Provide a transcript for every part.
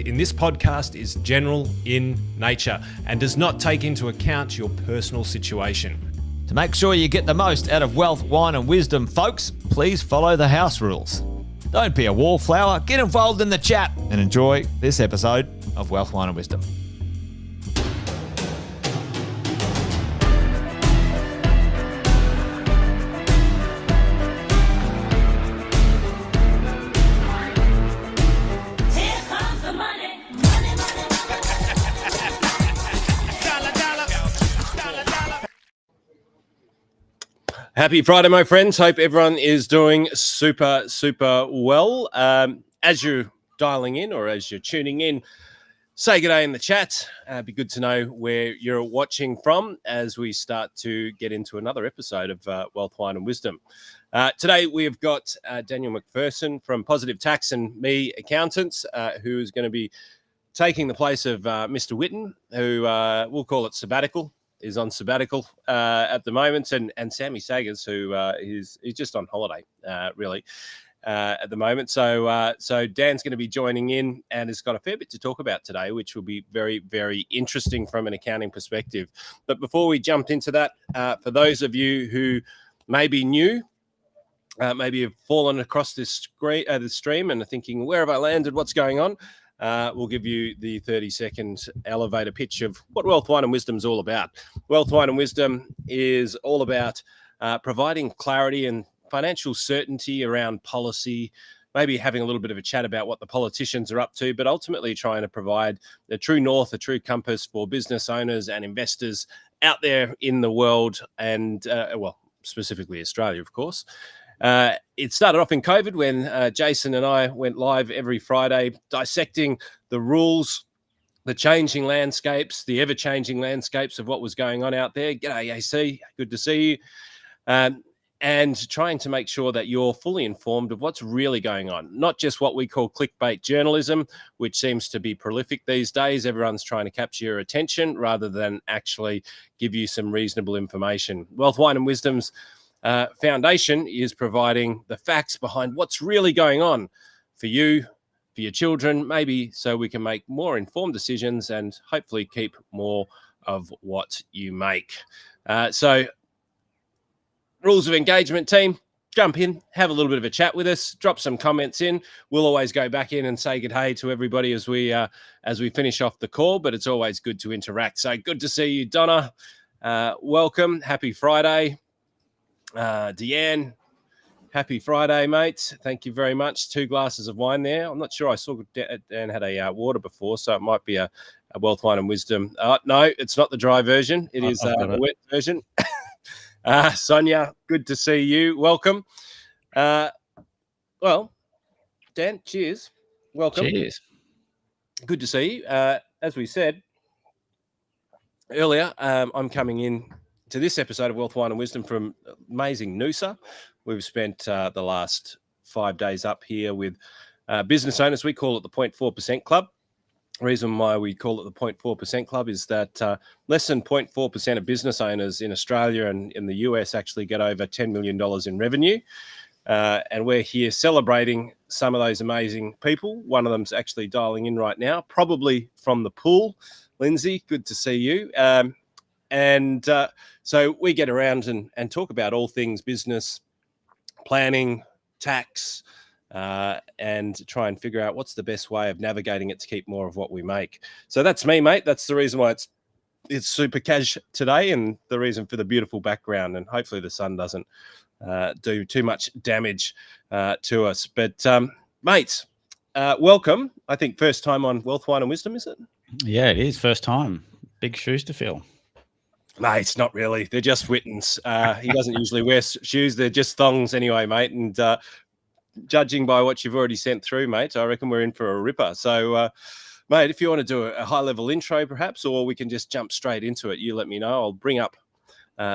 in this podcast is general in nature and does not take into account your personal situation. To make sure you get the most out of wealth, wine and wisdom, folks, please follow the house rules. Don't be a wallflower, get involved in the chat and enjoy this episode of Wealth, Wine and Wisdom. Happy Friday, my friends. Hope everyone is doing super well. As you're dialing in or as you're tuning in, say good day in the chat. It'd be good to know where you're watching from as we start to get into another episode of Wealth, Wine and Wisdom. Today, we've got Daniel McPherson from Positive Tax and Me Accountants, who is going to be taking the place of Mr. Witten, who we'll call it sabbatical. Is on sabbatical at the moment, and Sammy Saggers, who is just on holiday, really, at the moment. So Dan's going to be joining in and has got a fair bit to talk about today, which will be very, very interesting from an accounting perspective. But before we jump into that, for those of you who may be new, maybe have fallen across this stream and are thinking, where have I landed? What's going on? We'll give you the 30-second elevator pitch of what Wealth, Wine and Wisdom is all about. Wealth, Wine and Wisdom is all about providing clarity and financial certainty around policy, maybe having a little bit of a chat about what the politicians are up to, but ultimately trying to provide a true north, a true compass for business owners and investors out there in the world and, specifically Australia, of course. It started off in COVID when Jason and I went live every Friday dissecting the rules, the changing landscapes, the ever-changing landscapes of what was going on out there. G'day, AC. Good to see you. And trying to make sure that you're fully informed of what's really going on, not just what we call clickbait journalism, which seems to be prolific these days. Everyone's trying to capture your attention rather than actually give you some reasonable information. Wealth, Wine and Wisdom's foundation is providing the facts behind what's really going on for you, for your children, maybe so we can make more informed decisions and hopefully keep more of what you make. So rules of engagement, team, jump in, have a little bit of a chat with us, drop some comments in. We'll always go back in and say good day to everybody as we finish off the call, but it's always good to interact. So good to see you, Donna. Welcome. Happy Friday. Deanne, happy Friday, mate. Thank you very much. 2 glasses of wine there. I'm not sure. I saw Dan had a water before, so it might be a Wealth, Wine and Wisdom. No, it's not the dry version. It is the wet version. Sonia, good to see you. Welcome. Well, Dan, cheers. Welcome. Cheers. Good to see you. As we said earlier, I'm coming in to this episode of Wealth, Wine and Wisdom from amazing Noosa. We've spent the last 5 days up here with business owners. We call it the 0.4% Club. The reason why we call it the 0.4% Club is that less than 0.4% of business owners in Australia and in the US actually get over $10 million in revenue. And we're here celebrating some of those amazing people. One of them's actually dialing in right now, probably from the pool. Lindsay, good to see you. So we get around and talk about all things business, planning, tax, and try and figure out what's the best way of navigating it to keep more of what we make. So that's me, mate. That's the reason why it's super cash today and the reason for the beautiful background. And hopefully the sun doesn't do too much damage to us. But, mates, welcome. I think first time on Wealth, Wine and Wisdom, is it? Yeah, it is. First time. Big shoes to fill. Mate, it's not really. They're just Wittens. He doesn't usually wear shoes. They're just thongs anyway, mate. And judging by what you've already sent through, mate, I reckon we're in for a ripper. So, mate, if you want to do a high-level intro, perhaps, or we can just jump straight into it, you let me know. I'll bring up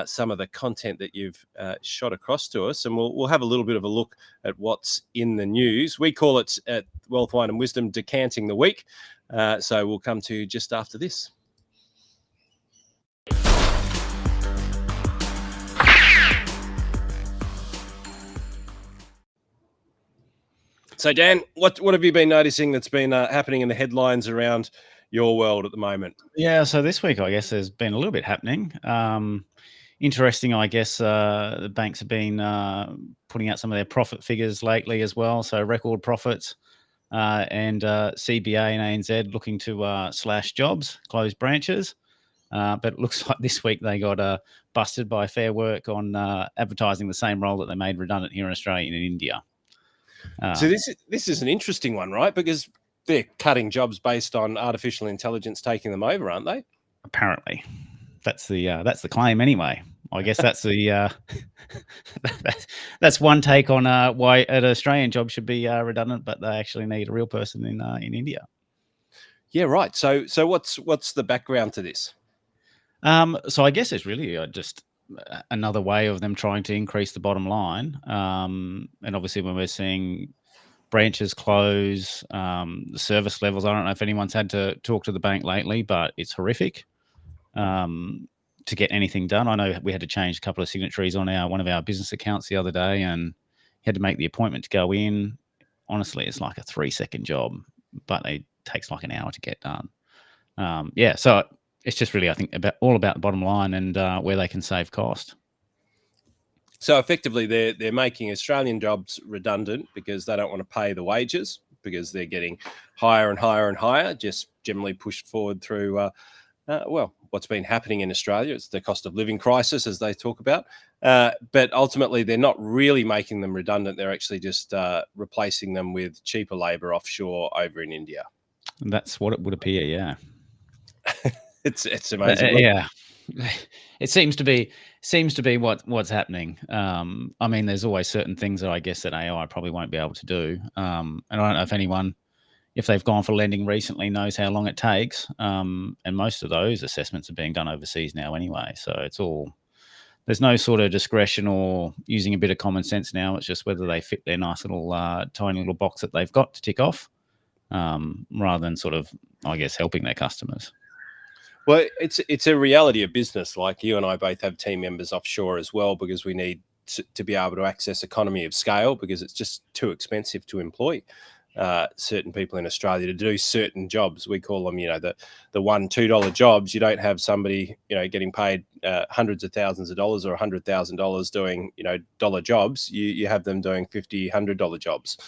some of the content that you've shot across to us, and we'll have a little bit of a look at what's in the news. We call it at Wealth, Wine and Wisdom decanting the week. So we'll come to you just after this. So, Dan, what have you been noticing that's been happening in the headlines around your world at the moment? Yeah, so this week, I guess there's been a little bit happening. Interesting, I guess the banks have been putting out some of their profit figures lately as well. So record profits, and CBA and ANZ looking to slash jobs, close branches. But it looks like this week they got busted by Fair Work on advertising the same role that they made redundant here in Australia and in India. So this is an interesting one, right? Because they're cutting jobs based on artificial intelligence taking them over, aren't they? Apparently, that's the claim anyway. I guess that's the that's one take on why an Australian job should be redundant, but they actually need a real person in India. Yeah, right. So what's the background to this? So I guess it's really just another way of them trying to increase the bottom line. And obviously, when we're seeing branches close, the service levels, I don't know if anyone's had to talk to the bank lately, but it's horrific to get anything done. I know we had to change a couple of signatories on one of our business accounts the other day, and had to make the appointment to go in. Honestly, it's like a 3-second job, but it takes like an hour to get done. So it's just really, I think, all about the bottom line and where they can save cost. So effectively, they're making Australian jobs redundant because they don't want to pay the wages because they're getting higher and higher and higher, just generally pushed forward through, what's been happening in Australia. It's the cost of living crisis, as they talk about. But ultimately, they're not really making them redundant. They're actually just replacing them with cheaper labour offshore over in India. And that's what it would appear, yeah. It's amazing. Yeah, it seems to be what's happening. I mean, there's always certain things that I guess that AI probably won't be able to do. And I don't know if anyone, if they've gone for lending recently, knows how long it takes. And most of those assessments are being done overseas now anyway. So there's no sort of discretion or using a bit of common sense now. It's just whether they fit their nice little tiny little box that they've got to tick off, rather than sort of, I guess, helping their customers. Well, it's a reality of business. Like you and I both have team members offshore as well, because we need to be able to access economy of scale, because it's just too expensive to employ certain people in Australia to do certain jobs. We call them, the $1-2 jobs. You don't have somebody, getting paid hundreds of thousands of dollars or $100,000 doing, dollar jobs. You have them doing $50, $100 jobs.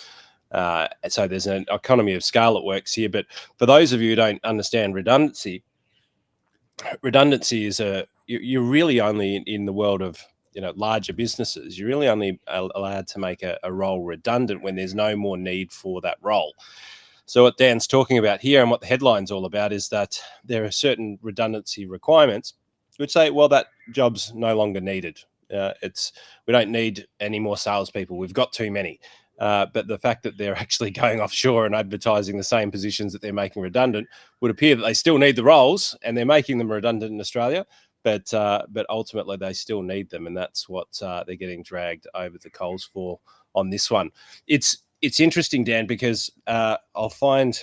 So there's an economy of scale that works here. But for those of you who don't understand redundancy is you're really only in the world of larger businesses. You're really only allowed to make a role redundant when there's no more need for that role. So what Dan's talking about here and what the headline's all about is that there are certain redundancy requirements which say, well, that job's no longer needed. We don't need any more salespeople. We've got too many. But the fact that they're actually going offshore and advertising the same positions that they're making redundant would appear that they still need the roles and they're making them redundant in Australia. But ultimately they still need them, and that's what they're getting dragged over the coals for on this one. It's interesting, Dan, because I'll find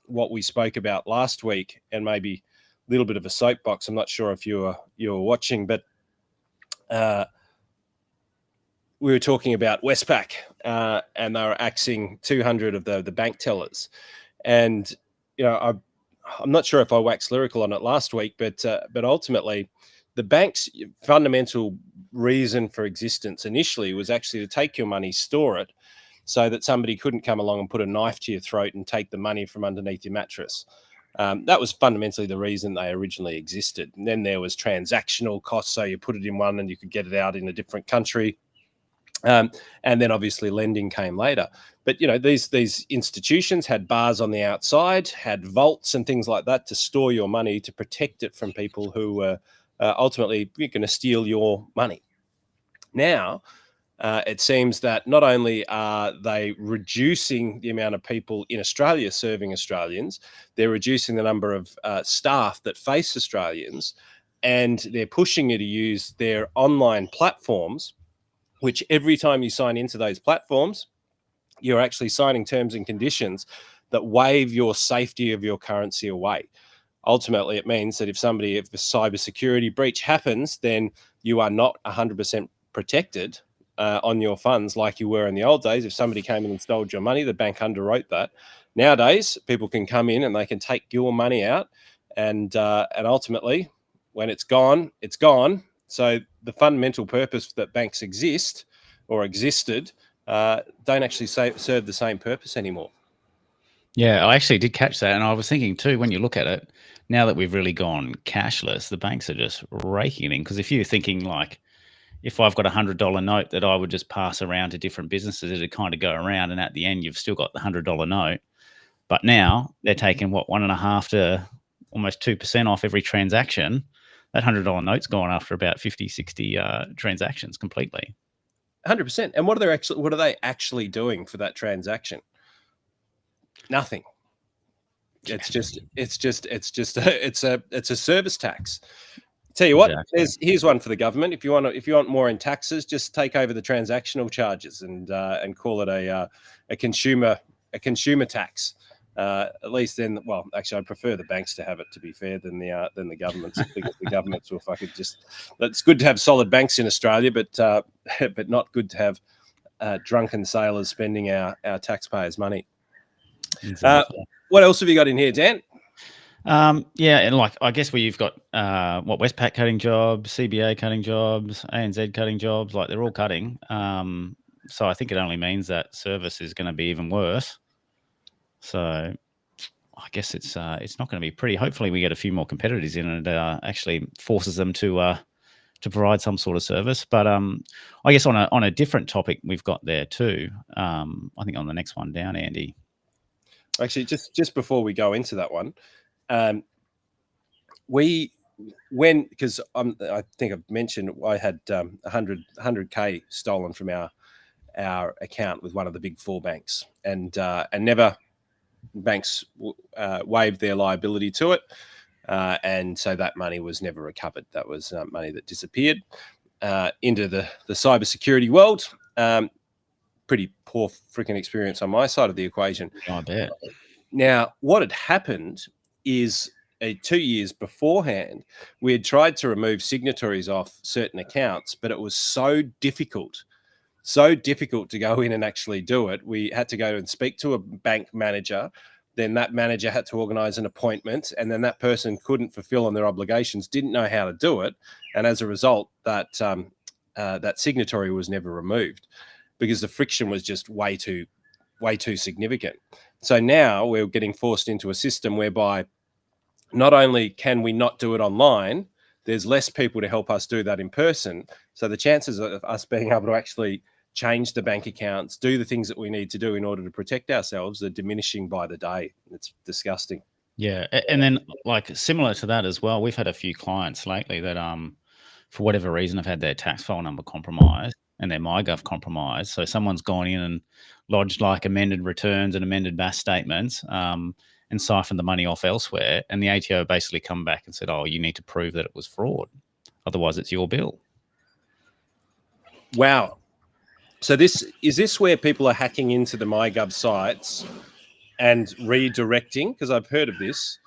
what we spoke about last week and maybe a little bit of a soapbox. I'm not sure if you were watching, but we were talking about Westpac, and they were axing 200 of the bank tellers. And, I'm not sure if I waxed lyrical on it last week, but ultimately the bank's fundamental reason for existence initially was actually to take your money, store it, so that somebody couldn't come along and put a knife to your throat and take the money from underneath your mattress. That was fundamentally the reason they originally existed. And then there was transactional costs, so you put it in one and you could get it out in a different country. And then obviously lending came later. But, these institutions had bars on the outside, had vaults and things like that to store your money, to protect it from people who were ultimately going to steal your money. Now, it seems that not only are they reducing the amount of people in Australia serving Australians, they're reducing the number of staff that face Australians, and they're pushing you to use their online platforms, which every time you sign into those platforms, you're actually signing terms and conditions that waive your safety of your currency away. Ultimately, it means that if a cybersecurity breach happens, then you are not 100% protected on your funds like you were in the old days. If somebody came in and stole your money, the bank underwrote that. Nowadays, people can come in and they can take your money out, and ultimately, when it's gone, it's gone. So the fundamental purpose that banks exist or existed don't actually serve the same purpose anymore. Yeah, I actually did catch that. And I was thinking too, when you look at it, now that we've really gone cashless, the banks are just raking in. Because if you're thinking like, if I've got $100 note that I would just pass around to different businesses, it'd kind of go around. And at the end, you've still got the $100 note. But now they're taking 1.5 to almost 2% off every transaction. That $100 note's gone after about 50, 60 transactions completely. 100%. And what are they actually doing for that transaction? Nothing. It's a service tax. Tell you what, Exactly. here's one for the government. If you want more in taxes, just take over the transactional charges and call it a consumer tax. At least then, well, actually, I prefer the banks to have it, to be fair, than the governments, because the governments will fucking just. It's good to have solid banks in Australia, but not good to have drunken sailors spending our taxpayers' money. Exactly. What else have you got in here, Dan? Yeah, and like I guess where you've got Westpac cutting jobs, CBA cutting jobs, ANZ cutting jobs, like they're all cutting. So I think it only means that service is going to be even worse. So I guess it's not going to be pretty. Hopefully, we get a few more competitors in, and actually forces them to provide some sort of service. But I guess on a different topic, we've got there too. I think on the next one down, Andy. Actually, just before we go into that one, because I think I've mentioned I had 100K stolen from our account with one of the big four banks, and never banks waived their liability to it, and so that money was never recovered. That was money that disappeared into the cybersecurity world. Pretty poor freaking experience on my side of the equation. I bet. Now, what had happened is 2 years beforehand, we had tried to remove signatories off certain accounts, but it was so difficult to go in and actually do it. We had to go and speak to a bank manager. Then that manager had to organize an appointment, and then that person couldn't fulfill on their obligations, didn't know how to do it. And as a result, that signatory was never removed because the friction was just way too significant. So now we're getting forced into a system whereby not only can we not do it online, there's less people to help us do that in person. So the chances of us being able to actually change the bank accounts, do the things that we need to do in order to protect ourselves are diminishing by the day. It's disgusting. Yeah, and then like similar to that as well, we've had a few clients lately that for whatever reason have had their tax file number compromised and their MyGov compromised. So someone's gone in and lodged like amended returns and amended BAS statements and siphoned the money off elsewhere. And the ATO basically come back and said, oh, you need to prove that it was fraud. Otherwise, it's your bill. Wow. So is this where people are hacking into the MyGov sites and redirecting? Because I've heard of this.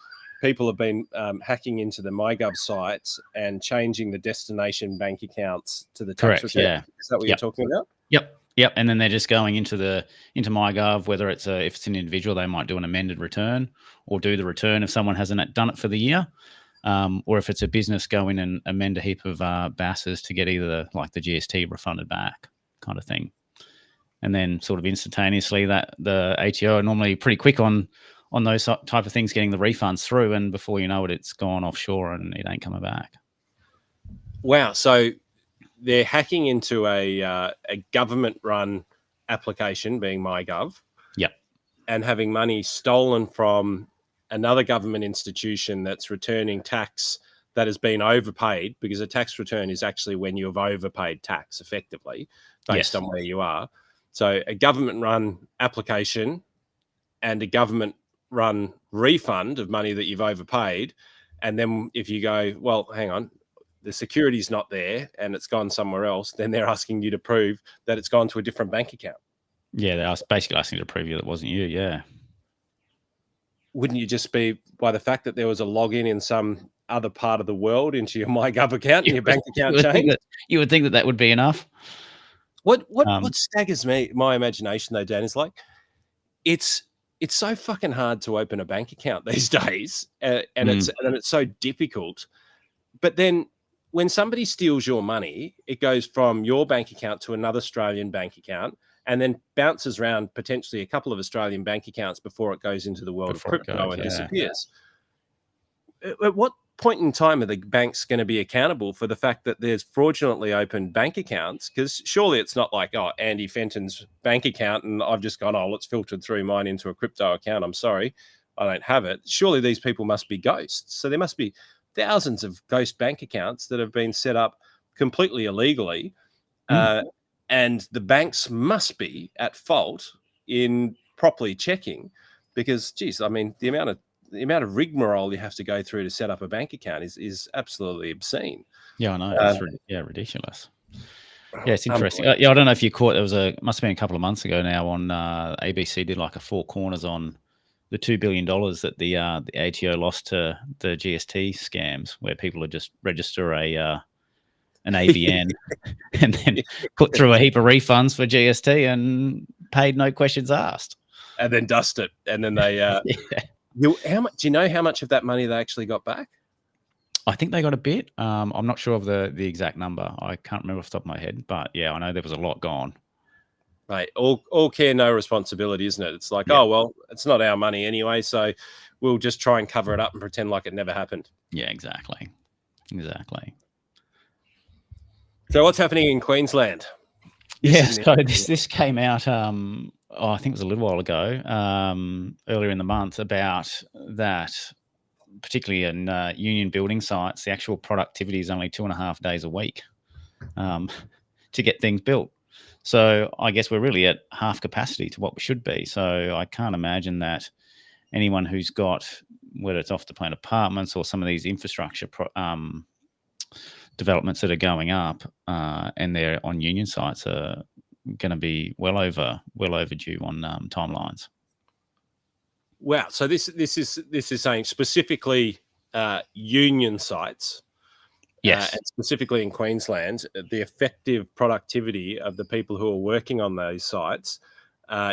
People have been hacking into the MyGov sites and changing the destination bank accounts to the tax return. Yeah. Is that what you're talking about? Yep. And then they're just going into MyGov, whether if it's an individual, they might do an amended return or do the return if someone hasn't done it for the year. Or if it's a business, go in and amend a heap of BASs to get either like the GST refunded back kind of thing. And then sort of instantaneously that the ATO are normally pretty quick on those type of things, getting the refunds through. And before you know it, it's gone offshore and it ain't coming back. Wow. So they're hacking into a government-run application, being MyGov. Yep. And having money stolen from another government institution that's returning tax that has been overpaid, because a tax return is actually when you've overpaid tax effectively based on where you are. So a government-run application and a government-run refund of money that you've overpaid. And then if you go, well, hang on, the security's not there and it's gone somewhere else, then they're asking you to prove that it's gone to a different bank account. Yeah, they're basically asking you to prove that it wasn't you, yeah. Wouldn't you just be by the fact that there was a login in some other part of the world into your MyGov account and your bank account changed? You would think that would be enough. What staggers my imagination though, Dan, is like it's so fucking hard to open a bank account these days, and it's so difficult. But then when somebody steals your money, it goes from your bank account to another Australian bank account, and then bounces around potentially a couple of Australian bank accounts before it goes into the world of crypto and disappears. At what point in time are the banks going to be accountable for the fact that there's fraudulently opened bank accounts? Because surely it's not like, oh, Andy Fenton's bank account and I've just gone, oh, it's filtered through mine into a crypto account. I'm sorry, I don't have it. Surely these people must be ghosts. So there must be thousands of ghost bank accounts that have been set up completely illegally. And the banks must be at fault in properly checking, because, geez, I mean, the amount of rigmarole you have to go through to set up a bank account is absolutely obscene. Yeah, I know. It's ridiculous. Yeah, it's interesting. I don't know if you caught. Must have been a couple of months ago now on ABC did like a Four Corners on the $2 billion that the ATO lost to the GST scams, where people would just register an ABN and then put through a heap of refunds for GST and paid no questions asked, and then dust it, and then they. Do you know how much of that money they actually got back? I think they got a bit. I'm not sure of the exact number. I can't remember off the top of my head, but yeah, I know there was a lot gone. Right. All care, no responsibility, isn't it? It's like, oh, well, it's not our money anyway, so we'll just try and cover it up and pretend like it never happened. Yeah, exactly. So what's happening in Queensland? Yeah, so this came out, I think it was a little while ago, earlier in the month, about that, particularly in union building sites, the actual productivity is only 2.5 days a week to get things built. So I guess we're really at half capacity to what we should be. So I can't imagine that anyone who's got, whether it's off the plan apartments or some of these infrastructure developments that are going up and they're on union sites are going to be well overdue on timelines. Wow. So this is saying specifically union sites. Yes. And specifically in Queensland, the effective productivity of the people who are working on those sites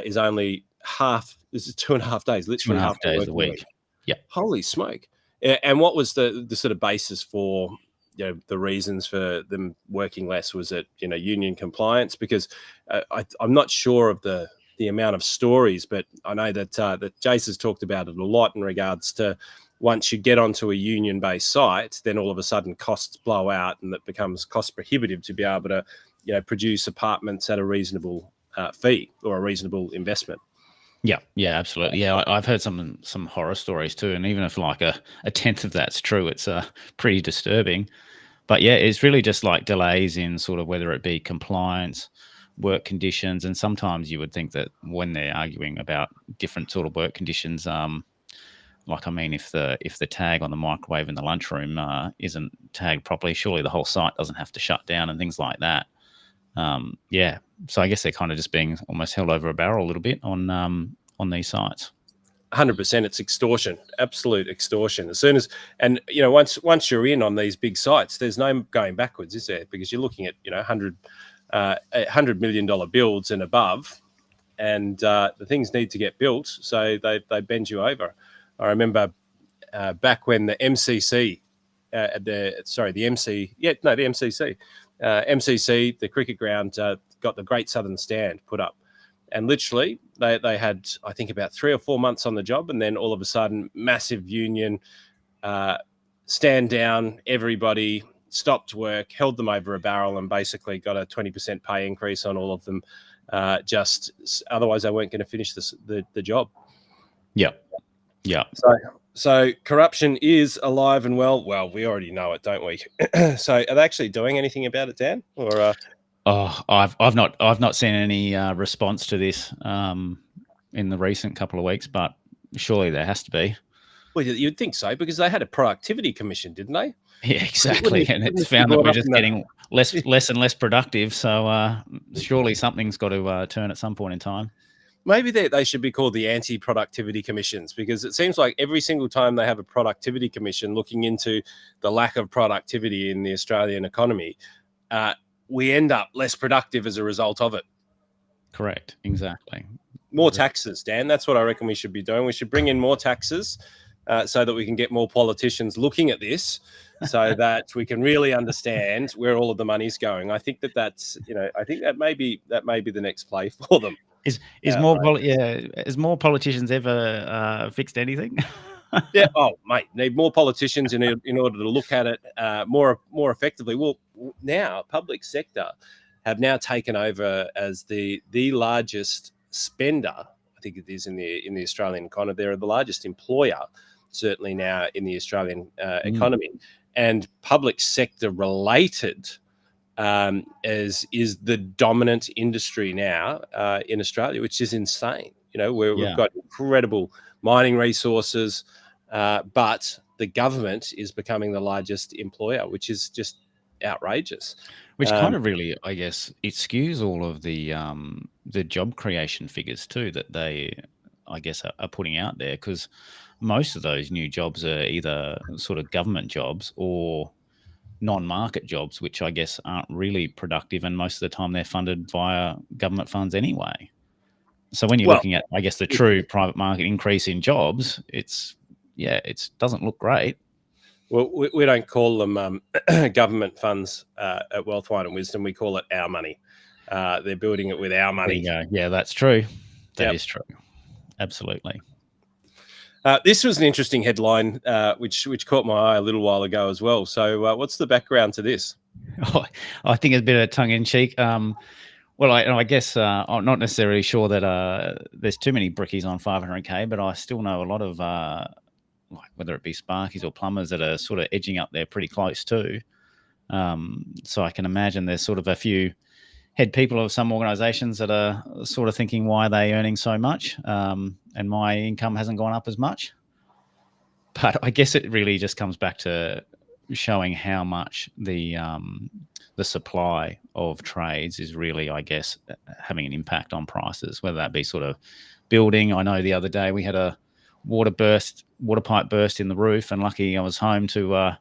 is only half. This is 2.5 days, literally 2.5 days a week. Yeah. Holy smoke! And what was the sort of basis for, you know, the reasons for them working less? Was it, you know, union compliance? Because I'm not sure of the amount of stories, but I know that that Jace has talked about it a lot in regards to, once you get onto a union-based site, then all of a sudden costs blow out, and it becomes cost prohibitive to be able to, you know, produce apartments at a reasonable fee or a reasonable investment. Yeah, absolutely. Yeah, I've heard some horror stories too, and even if like a tenth of that's true, it's pretty disturbing. But yeah, it's really just like delays in sort of whether it be compliance, work conditions, and sometimes you would think that when they're arguing about different sort of work conditions, like, I mean, if the tag on the microwave in the lunchroom isn't tagged properly, surely the whole site doesn't have to shut down and things like that. Yeah, so I guess they're kind of just being almost held over a barrel a little bit on these sites. 100%, it's extortion, absolute extortion. As soon as, and you know, once you're in on these big sites, there's no going backwards, is there? Because you're looking at, you know, $100 million builds and above, and the things need to get built, so they bend you over. I remember back when the MCC, MCC, the cricket ground, got the Great Southern Stand put up. And literally, they had, I think, about 3 or 4 months on the job, and then all of a sudden, massive union, stand down, everybody stopped work, held them over a barrel, and basically got a 20% pay increase on all of them. Just otherwise, they weren't going to finish the job. Yeah. So corruption is alive and well. Well, we already know it, don't we? So are they actually doing anything about it, Dan? Or I've not seen any response to this in the recent couple of weeks, but surely there has to be. Well, you'd think so, because they had a productivity commission, didn't they? Yeah, exactly. And it's found that we're just getting less and less productive. So surely something's got to turn at some point in time. Maybe they should be called the anti-productivity commissions, because it seems like every single time they have a productivity commission looking into the lack of productivity in the Australian economy, we end up less productive as a result of it. Correct. Exactly. More taxes, Dan. That's what I reckon we should be doing. We should bring in more taxes so that we can get more politicians looking at this, so that we can really understand where all of the money's going. I think that's, I think that may be the next play for them. Has more politicians ever fixed anything? Yeah. Oh, mate, need more politicians in order to look at it more effectively. Well, now public sector have now taken over as the largest spender. I think it is in the Australian economy. They're the largest employer, certainly now in the Australian economy, and public sector related is the dominant industry now in Australia, which is insane. Where we've got incredible mining resources, but the government is becoming the largest employer, which is just outrageous. Which kind of really, I guess, it skews all of the job creation figures too that they, I guess, are putting out there, because most of those new jobs are either sort of government jobs or non-market jobs, which I guess aren't really productive, and most of the time they're funded via government funds anyway. So when you're looking at, I guess, the true private market increase in jobs, it doesn't look great. Well, we don't call them government funds at Wealth, Wine and Wisdom. We call it our money. They're building it with our money. Yeah, that's true. That is true. Absolutely. This was an interesting headline, which caught my eye a little while ago as well. So what's the background to this? I think it's a bit of tongue-in-cheek. I guess I'm not necessarily sure that there's too many brickies on 500k, but I still know a lot of whether it be sparkies or plumbers that are sort of edging up there pretty close too. So I can imagine there's sort of a few head people of some organisations that are sort of thinking, why are they earning so much and my income hasn't gone up as much? But I guess it really just comes back to showing how much the supply of trades is really, I guess, having an impact on prices, whether that be sort of building. I know the other day we had a water pipe burst in the roof, and lucky I was home to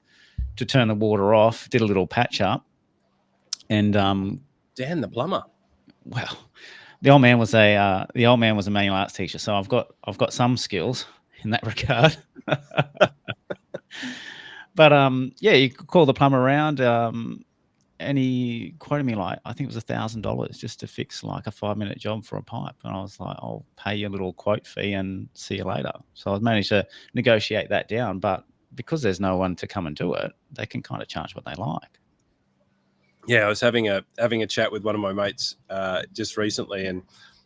turn the water off, did a little patch up, and Dan the plumber. Well, the old man was a manual arts teacher, so I've got some skills in that regard. But you could call the plumber around, and he quoted me I think it was $1,000 just to fix like a 5-minute job for a pipe, and I was like, I'll pay you a little quote fee and see you later. So I managed to negotiate that down, but because there's no one to come and do it, they can kind of charge what they like. Yeah, I was having a chat with one of my mates just recently, and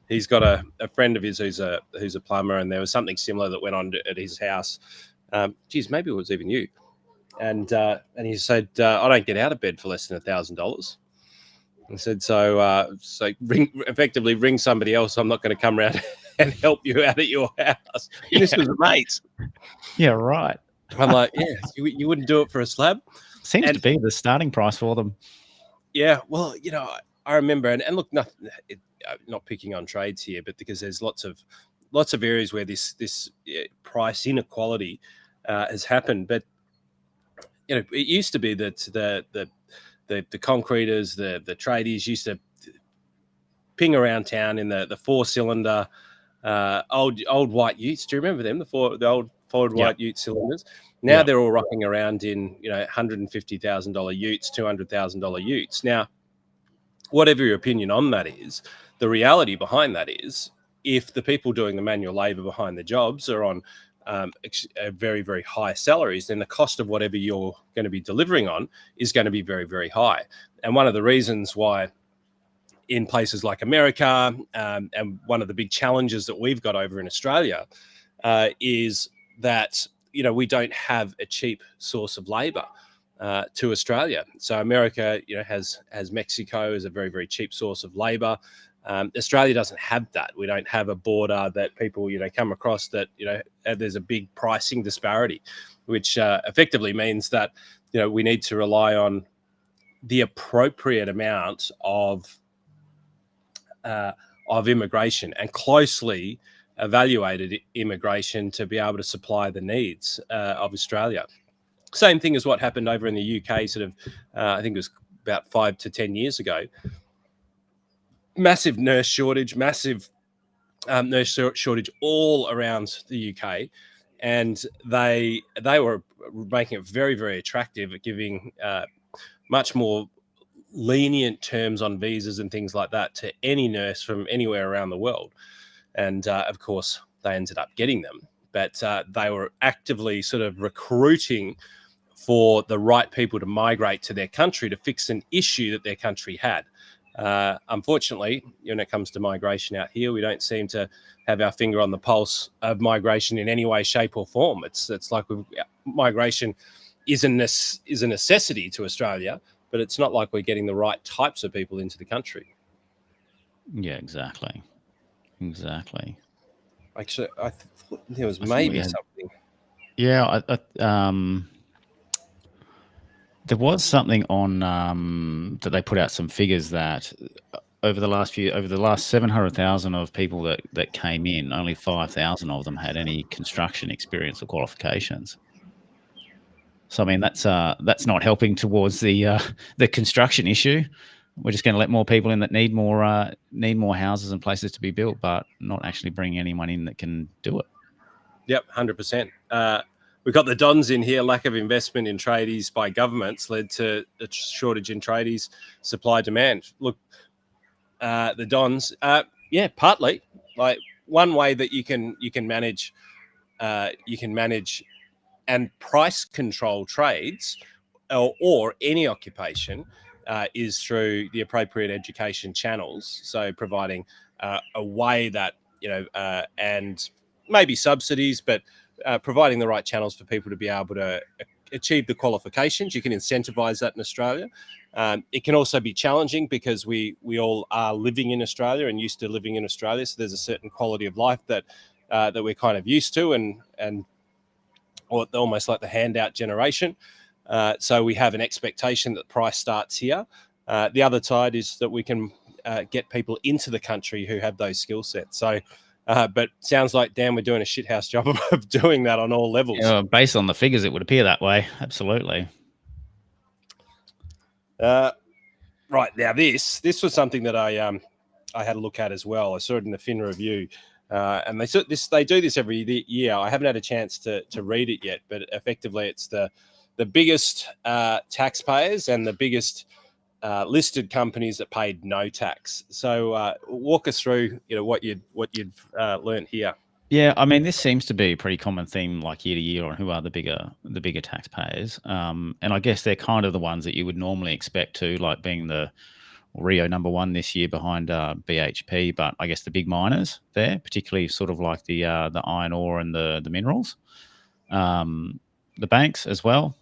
he's got a friend of his who's a plumber, and there was something similar that went on at his house. Maybe it was even you. And he said, I don't get out of bed for less than $1,000. I said, so ring somebody else. I'm not going to come around and help you out at your house. Yeah. This was a mate. Yeah, right. I'm like, you wouldn't do it for a slab? Seems to be the starting price for them. Yeah, well, I remember, and look, not picking on trades here, but because there's lots of areas where this price inequality has happened. But it used to be that the concreters, the tradies used to ping around town in the 4-cylinder old white utes. Do you remember them? The old Ford white ute cylinders. Now they're all rocking around in $150,000 utes, $200,000 utes. Now, whatever your opinion on that is, the reality behind that is, if the people doing the manual labour behind the jobs are on very, very high salaries, then the cost of whatever you're going to be delivering on is going to be very, very high. And one of the reasons why in places like America, and one of the big challenges that we've got over in Australia is that we don't have a cheap source of labour to Australia. So America, has Mexico as a very, very cheap source of labour. Australia doesn't have that. We don't have a border that people, come across that, there's a big pricing disparity, which effectively means that, we need to rely on the appropriate amount of immigration and closely evaluated immigration to be able to supply the needs of Australia. Same thing as what happened over in the UK, I think it was about 5 to 10 years ago. Massive nurse shortage, massive nurse shortage all around the UK, and they were making it very, very attractive at giving much more lenient terms on visas and things like that to any nurse from anywhere around the world. And of course, they ended up getting them. But they were actively sort of recruiting for the right people to migrate to their country to fix an issue that their country had. Unfortunately, when it comes to migration out here, we don't seem to have our finger on the pulse of migration in any way, shape, or form. It's like migration is a necessity to Australia, but it's not like we're getting the right types of people into the country. Yeah, exactly. Actually, I thought there was maybe something. Yeah, there was something on that they put out some figures that over the last 700,000 of people that came in, only 5,000 of them had any construction experience or qualifications. So I mean that's not helping towards the construction issue. We're just going to let more people in that need more houses and places to be built, but not actually bring anyone in that can do it. Yep, 100%. We've got the Dons in here. Lack of investment in tradies by governments led to a shortage in tradies, supply demand. Look, the Dons, partly. Like one way that you can manage and price control trades or any occupation is through the appropriate education channels. So providing a way that, and maybe subsidies, but providing the right channels for people to be able to achieve the qualifications. You can incentivize that in Australia. It can also be challenging because we all are living in Australia and used to living in Australia. So there's a certain quality of life that we're kind of used to and almost like the handout generation. So we have an expectation that the price starts here. The other side is that we can get people into the country who have those skill sets. So, but sounds like, Dan, we're doing a shithouse job of doing that on all levels. Yeah, based on the figures, it would appear that way. Absolutely. Right, now this was something that I had a look at as well. I saw it in the Fin Review. And they do this every year. I haven't had a chance to read it yet, but effectively it's the biggest taxpayers and the biggest listed companies that paid no tax. So walk us through what you've learned here. Yeah, I mean, this seems to be a pretty common theme, like year to year, on who are the bigger taxpayers. And I guess they're kind of the ones that you would normally expect to, like being the Rio number one this year behind BHP, but I guess the big miners there, particularly sort of like the iron ore and the minerals, the banks as well.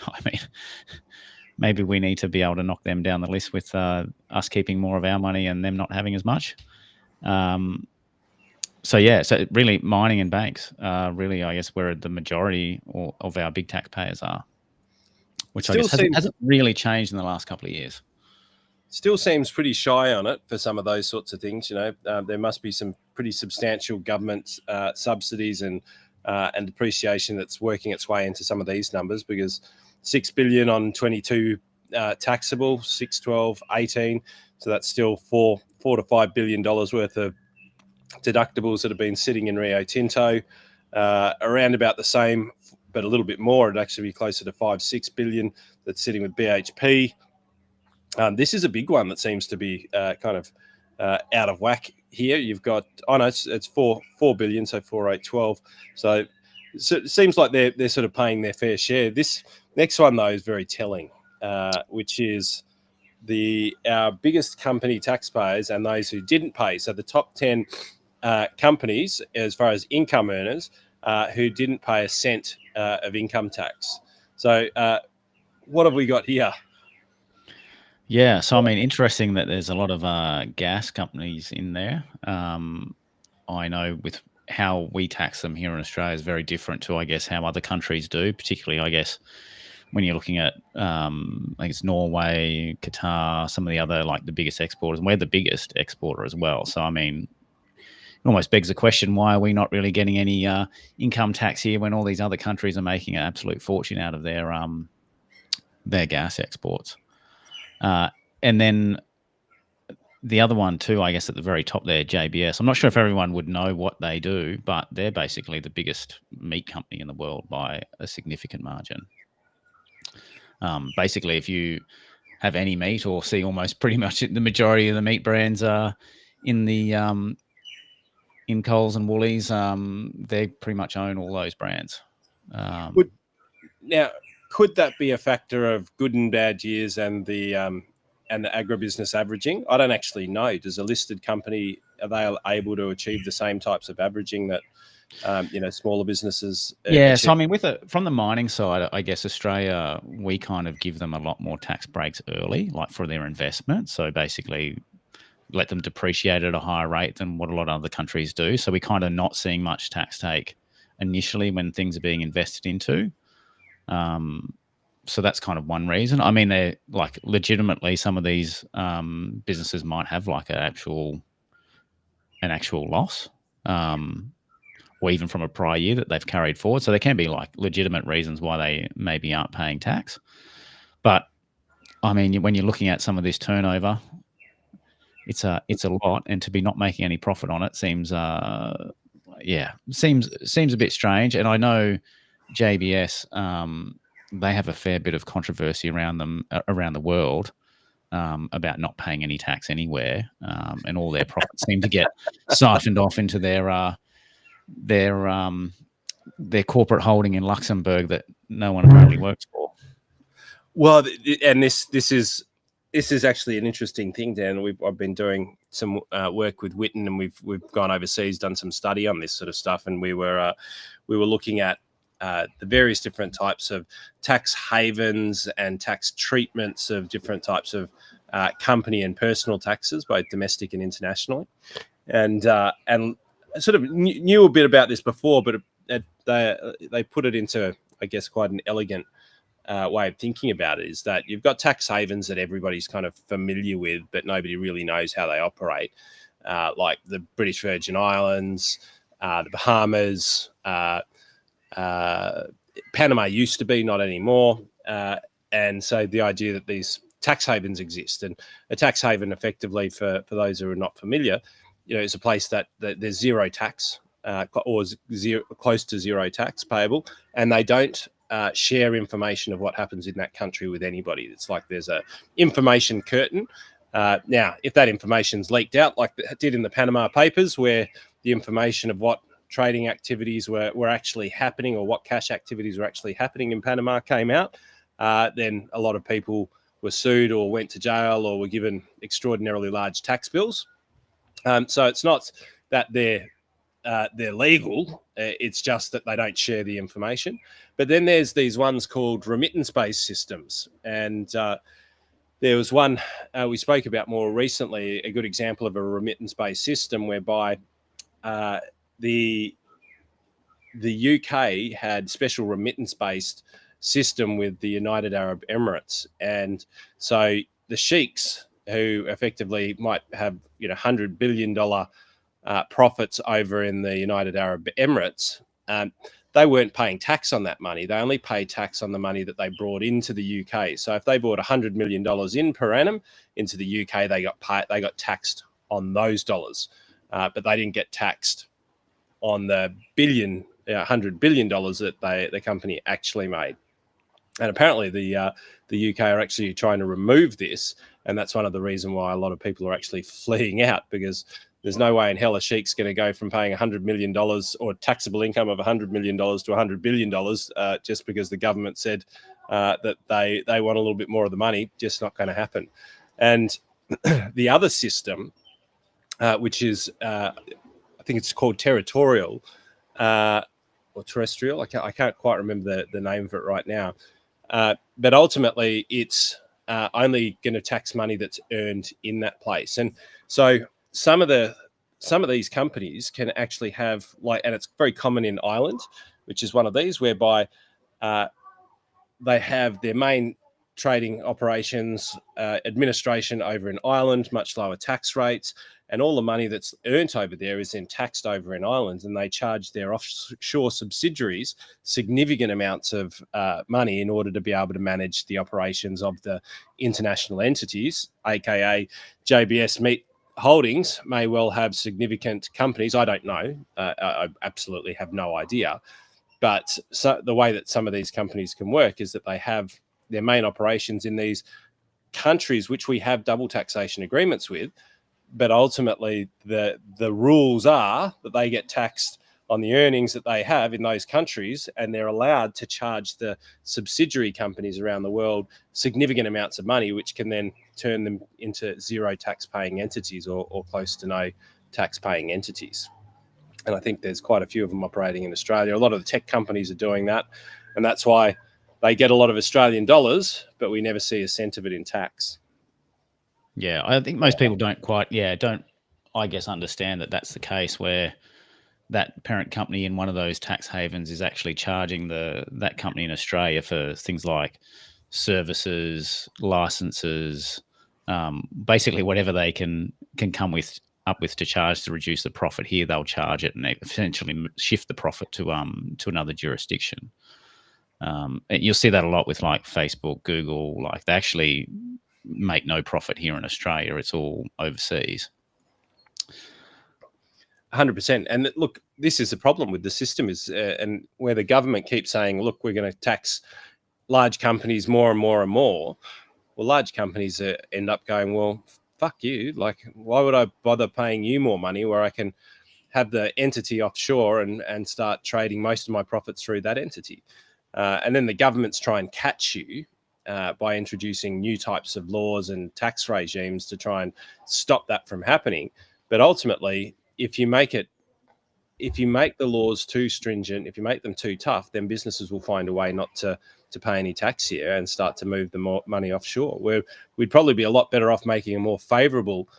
I mean, maybe we need to be able to knock them down the list with us keeping more of our money and them not having as much. So really mining and banks really, I guess, where the majority of our big taxpayers are, which I guess hasn't really changed in the last couple of years. Still seems pretty shy on it for some of those sorts of things. There must be some pretty substantial government subsidies and depreciation that's working its way into some of these numbers, because 6 billion on 22 taxable, 6, 12, 18. So that's still $4 to $5 billion worth of deductibles that have been sitting in Rio Tinto, around about the same, but a little bit more. It'd actually be closer to 5-6 billion that's sitting with BHP. This is a big one that seems to be kind of out of whack here. You've got, it's 4 billion, so 4, 8, 12. So it seems like they're sort of paying their fair share. This next one, though, is very telling, which is our biggest company taxpayers and those who didn't pay. So the top 10 companies, as far as income earners, who didn't pay a cent of income tax. So what have we got here? Yeah, so I mean, interesting that there's a lot of gas companies in there. I know with how we tax them here in Australia is very different to, I guess, how other countries do, particularly, I guess, when you're looking at, I think it's Norway, Qatar, some of the other, like the biggest exporters, and we're the biggest exporter as well. So, I mean, it almost begs the question, why are we not really getting any income tax here when all these other countries are making an absolute fortune out of their gas exports? And then the other one too, I guess at the very top there, JBS. I'm not sure if everyone would know what they do, but they're basically the biggest meat company in the world by a significant margin. Basically, if you have any meat or see almost pretty much the majority of the meat brands are in the in Coles and Woolies, they pretty much own all those brands. Now, could that be a factor of good and bad years and the agribusiness averaging? I don't actually know. Does a listed company, are they able to achieve the same types of averaging that smaller businesses Yeah, achieve? so I mean, from the mining side, I guess Australia, we kind of give them a lot more tax breaks early, like for their investment. So basically, let them depreciate at a higher rate than what a lot of other countries do. So we kind of not seeing much tax take initially when things are being invested into. So that's kind of one reason. I mean, they're like legitimately some of these businesses might have like an actual loss, or even from a prior year that they've carried forward. So there can be like legitimate reasons why they maybe aren't paying tax. But I mean, when you're looking at some of this turnover, it's a lot, and to be not making any profit on it seems seems a bit strange. And I know JBS, they have a fair bit of controversy around them around the world about not paying any tax anywhere, and all their profits seem to get siphoned off into their corporate holding in Luxembourg that no one apparently works for. Well, and this is actually an interesting thing, Dan. I've been doing some work with Witten, and we've gone overseas, done some study on this sort of stuff, and we were looking at the various different types of tax havens and tax treatments of different types of company and personal taxes, both domestic and internationally, and sort of knew a bit about this before, but they put it into, I guess, quite an elegant way of thinking about it, is that you've got tax havens that everybody's kind of familiar with, but nobody really knows how they operate, like the British Virgin Islands, the Bahamas, Panama used to be, not anymore. And so the idea that these tax havens exist, and a tax haven effectively, for those who are not familiar, is a place that there's zero tax or close to zero tax payable, and they don't share information of what happens in that country with anybody. It's like there's a information curtain. Now, if that information's leaked out, like it did in the Panama Papers, where the information of what trading activities were actually happening, or what cash activities were actually happening in Panama came out, then a lot of people were sued or went to jail or were given extraordinarily large tax bills. So it's not that they're legal, it's just that they don't share the information. But then there's these ones called remittance-based systems, and there was one we spoke about more recently, a good example of a remittance-based system whereby the UK had special remittance-based system with the United Arab Emirates, and so the sheiks, who effectively might have $100 billion profits over in the United Arab Emirates, they weren't paying tax on that money. They only paid tax on the money that they brought into the UK. So if they brought $100 million in per annum into the UK, they got taxed on those dollars, but they didn't get taxed on the $100 billion that the company actually made. And apparently the UK are actually trying to remove this, and that's one of the reasons why a lot of people are actually fleeing out, because there's no way in hell a sheik's going to go from paying $100 million or taxable income of $100 million to $100 billion just because the government said that they want a little bit more of the money. Just not going to happen. And the other system, which is I think it's called territorial or terrestrial. I can't quite remember the name of it right now. But ultimately, it's only going to tax money that's earned in that place. And so some of these companies can actually have, like, and it's very common in Ireland, which is one of these, whereby they have their main trading operations, administration over in Ireland, much lower tax rates, and all the money that's earned over there is then taxed over in Ireland, and they charge their offshore subsidiaries significant amounts of money in order to be able to manage the operations of the international entities, aka JBS Meat Holdings may well have significant companies. I don't know. I absolutely have no idea. But the way that some of these companies can work is that they have their main operations in these countries which we have double taxation agreements with, but ultimately the rules are that they get taxed on the earnings that they have in those countries, and they're allowed to charge the subsidiary companies around the world significant amounts of money, which can then turn them into zero tax paying entities or close to no tax paying entities. And I think there's quite a few of them operating in Australia. A lot of the tech companies are doing that, and that's why they get a lot of Australian dollars, but we never see a cent of it in tax. Yeah, I think most people don't I guess, understand that that's the case, where that parent company in one of those tax havens is actually charging that company in Australia for things like services, licenses, basically whatever they can come up with to charge to reduce the profit here, they'll charge it and they essentially shift the profit to another jurisdiction. You'll see that a lot with like Facebook, Google. Like, they actually make no profit here in Australia; it's all overseas. 100%. And look, this is the problem with the system is, and where the government keeps saying, look, we're going to tax large companies more and more and more. Well, large companies end up going, well, fuck you. Like, why would I bother paying you more money where I can have the entity offshore and start trading most of my profits through that entity? And then the governments try and catch you by introducing new types of laws and tax regimes to try and stop that from happening. But ultimately, if you make the laws too stringent, if you make them too tough, then businesses will find a way not to pay any tax here and start to move the money offshore. Where we'd probably be a lot better off making a more favourable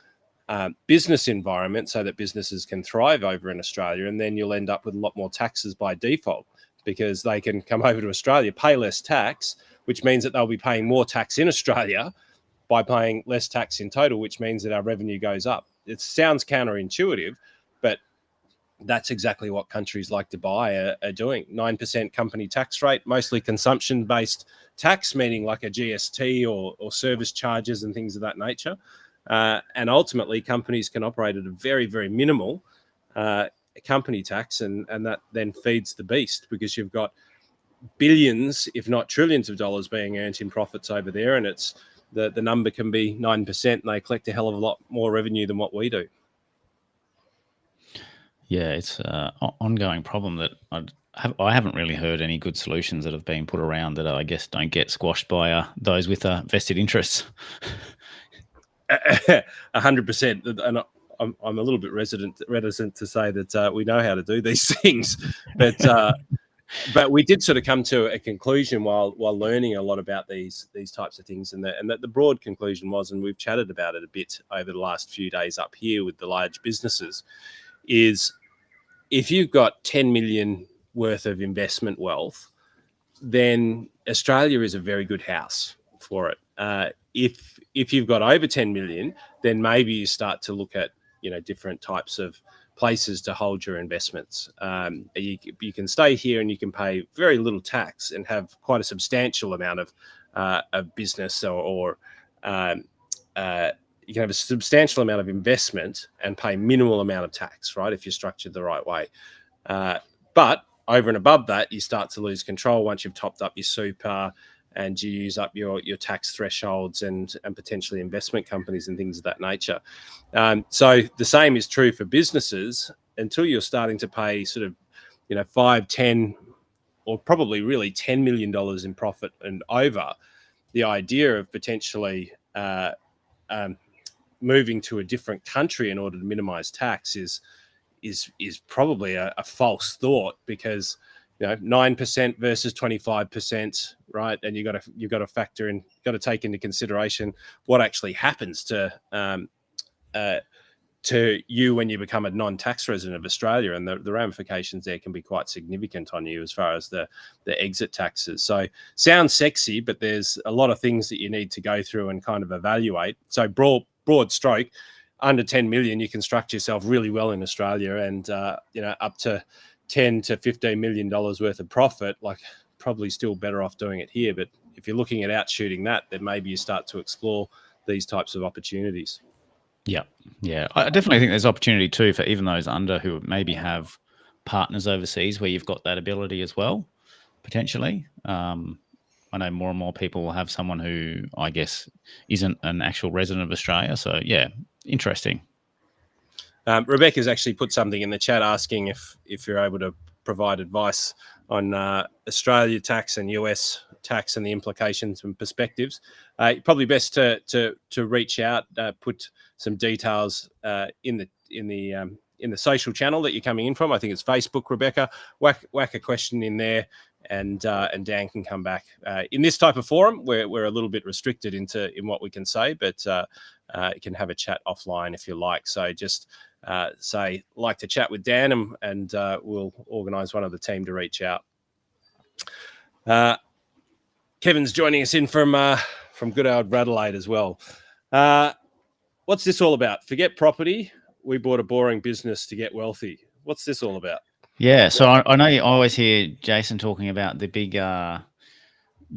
business environment so that businesses can thrive over in Australia, and then you'll end up with a lot more taxes by default because they can come over to Australia, pay less tax, which means that they'll be paying more tax in Australia by paying less tax in total, which means that our revenue goes up. It sounds counterintuitive, but that's exactly what countries like Dubai are doing. 9% company tax rate, mostly consumption-based tax, meaning like a GST or service charges and things of that nature. And ultimately, companies can operate at a very, very minimal company tax, and that then feeds the beast because you've got billions, if not trillions of dollars being earned in profits over there, and it's the number can be 9%, and they collect a hell of a lot more revenue than what we do. Yeah, it's an ongoing problem that I haven't really heard any good solutions that have been put around that I guess don't get squashed by those with vested interests. 100%. And I'm a little bit reticent to say that we know how to do these things, but we did sort of come to a conclusion while learning a lot about these types of things, and that the broad conclusion was, and we've chatted about it a bit over the last few days up here with the large businesses, is if you've got 10 million worth of investment wealth, then Australia is a very good house for it. If you've got over 10 million, then maybe you start to look at different types of places to hold your investments. You can stay here and you can pay very little tax and have quite a substantial amount of business, or you can have a substantial amount of investment and pay minimal amount of tax, right, if you're structured the right way. But over and above that, you start to lose control once you've topped up your super and you use up your tax thresholds and potentially investment companies and things of that nature. So the same is true for businesses until you're starting to pay sort of 5, 10, or probably really $10 million in profit and over. The idea of potentially moving to a different country in order to minimize tax is probably a false thought, because 9% versus 25%, right? And you got to factor in, got to take into consideration what actually happens to to you when you become a non-tax resident of Australia, and the ramifications there can be quite significant on you as far as the exit taxes. So sounds sexy, but there's a lot of things that you need to go through and kind of evaluate. So broad stroke, under 10 million, you can structure yourself really well in Australia, and up to 10 to 15 million dollars worth of profit, like probably still better off doing it here. But if you're looking at outshooting that, then maybe you start to explore these types of opportunities. Yeah. I definitely think there's opportunity too for even those under who maybe have partners overseas where you've got that ability as well, potentially. I know more and more people will have someone who, I guess, isn't an actual resident of Australia. So, yeah, interesting. Rebecca's actually put something in the chat asking if you're able to provide advice on Australia tax and US tax and the implications and perspectives. Probably best to reach out, put some details in the social channel that you're coming in from. I think it's Facebook, Rebecca. Whack a question in there, and Dan can come back. In this type of forum, we're a little bit restricted in what we can say, but you can have a chat offline if you like. So just say like to chat with Dan, and we'll organise one of the team to reach out. Kevin's joining us in from good old Adelaide as well. What's this all about? Forget property. We bought a boring business to get wealthy. What's this all about? Yeah, so I know you always hear Jason talking about the big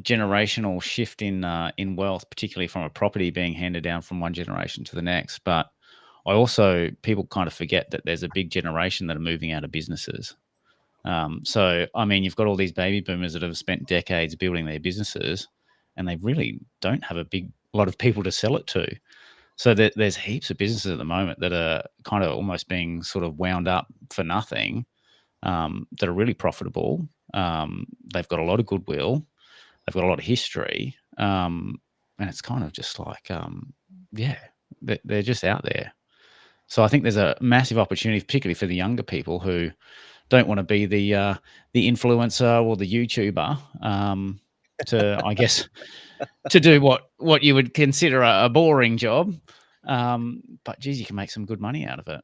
generational shift in wealth, particularly from a property being handed down from one generation to the next. But people kind of forget that there's a big generation that are moving out of businesses. So, I mean, you've got all these baby boomers that have spent decades building their businesses, and they really don't have a lot of people to sell it to. So there's heaps of businesses at the moment that are kind of almost being sort of wound up for nothing, that are really profitable. They've got a lot of goodwill. They've got a lot of history. And it's kind of just like, they're just out there. So I think there's a massive opportunity, particularly for the younger people who don't want to be the influencer or the YouTuber, to do what you would consider a boring job. But geez, you can make some good money out of it.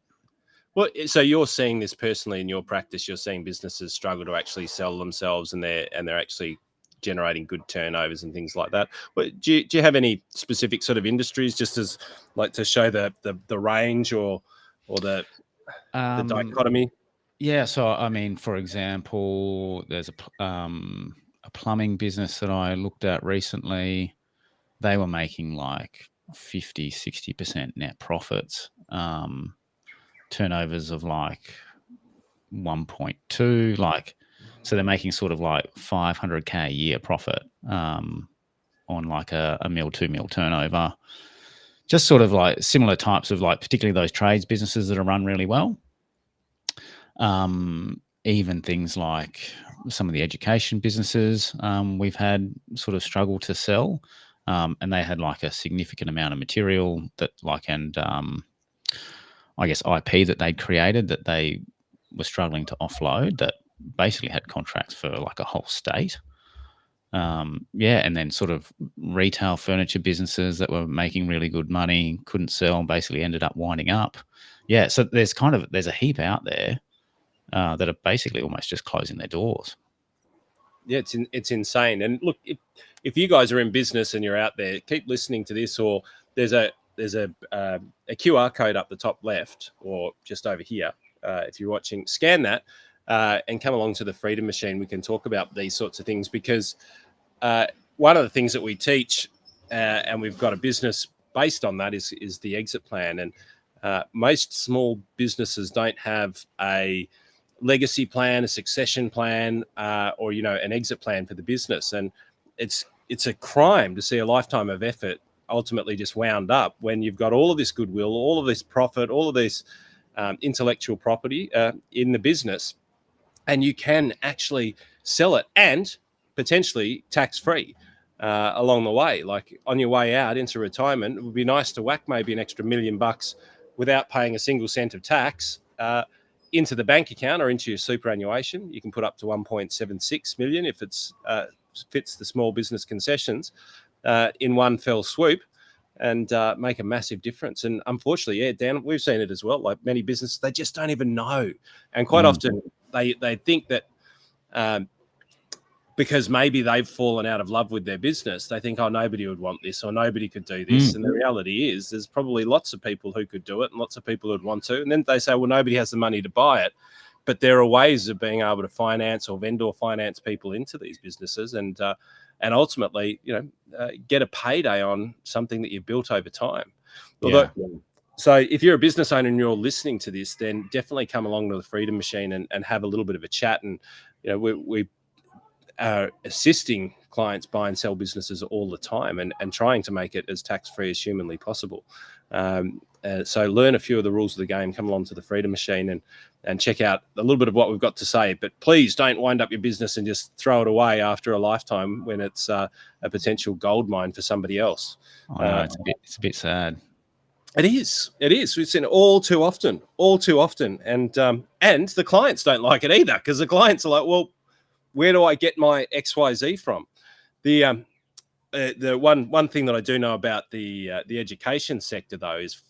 Well, so you're seeing this personally in your practice. You're seeing businesses struggle to actually sell themselves, and they're actually generating good turnovers and things like that. But do you have any specific sort of industries, just as like to show the range or the dichotomy? Yeah. So I mean, for example, there's a plumbing business that I looked at recently. They were making like 50, 60% net profits, turnovers of like 1.2, so they're making sort of like 500K a year profit on like a $1 million, $2 million turnover. Just sort of like similar types of, like, particularly those trades businesses that are run really well. Even things like some of the education businesses we've had sort of struggle to sell. And they had like a significant amount of material that I guess IP that they'd created that they were struggling to offload, that basically had contracts for like a whole state. And then sort of retail furniture businesses that were making really good money, couldn't sell, basically ended up winding up. Yeah, so there's a heap out there that are basically almost just closing their doors. Yeah, it's insane. And look, if you guys are in business and you're out there, keep listening to this, or there's a QR code up the top left or just over here. If you're watching, scan that and come along to the Freedom Machine. We can talk about these sorts of things, because one of the things that we teach, and we've got a business based on that, is the exit plan. And most small businesses don't have a legacy plan, a succession plan, or an exit plan for the business. And it's a crime to see a lifetime of effort ultimately just wound up when you've got all of this goodwill, all of this profit, all of this intellectual property in the business, and you can actually sell it and potentially tax-free along the way. Like on your way out into retirement, it would be nice to whack maybe an extra $1 million without paying a single cent of tax into the bank account or into your superannuation. You can put up to 1.76 million if it's fits the small business concessions in one fell swoop. and make a massive difference. And unfortunately, yeah, Dan, we've seen it as well. Like many businesses, they just don't even know, and quite often they think that. Because maybe they've fallen out of love with their business, they think, oh, nobody would want this or nobody could do this. And the reality is there's probably lots of people who could do it and lots of people who'd want to. And then they say, well, nobody has the money to buy it. But there are ways of being able to finance or vendor finance people into these businesses and ultimately, get a payday on something that you've built over time. So if you're a business owner and you're listening to this, then definitely come along to the Freedom Machine and have a little bit of a chat. And, we are assisting clients buy and sell businesses all the time and trying to make it as tax-free as humanly possible. So learn a few of the rules of the game, come along to the Freedom Machine and check out a little bit of what we've got to say. But please don't wind up your business and just throw it away after a lifetime when it's a potential gold mine for somebody else. Oh, no, it's a bit sad. It is. We've seen it all too often. And the clients don't like it either, because the clients are like, well, where do I get my XYZ from? The one thing that I do know about the education sector, though, is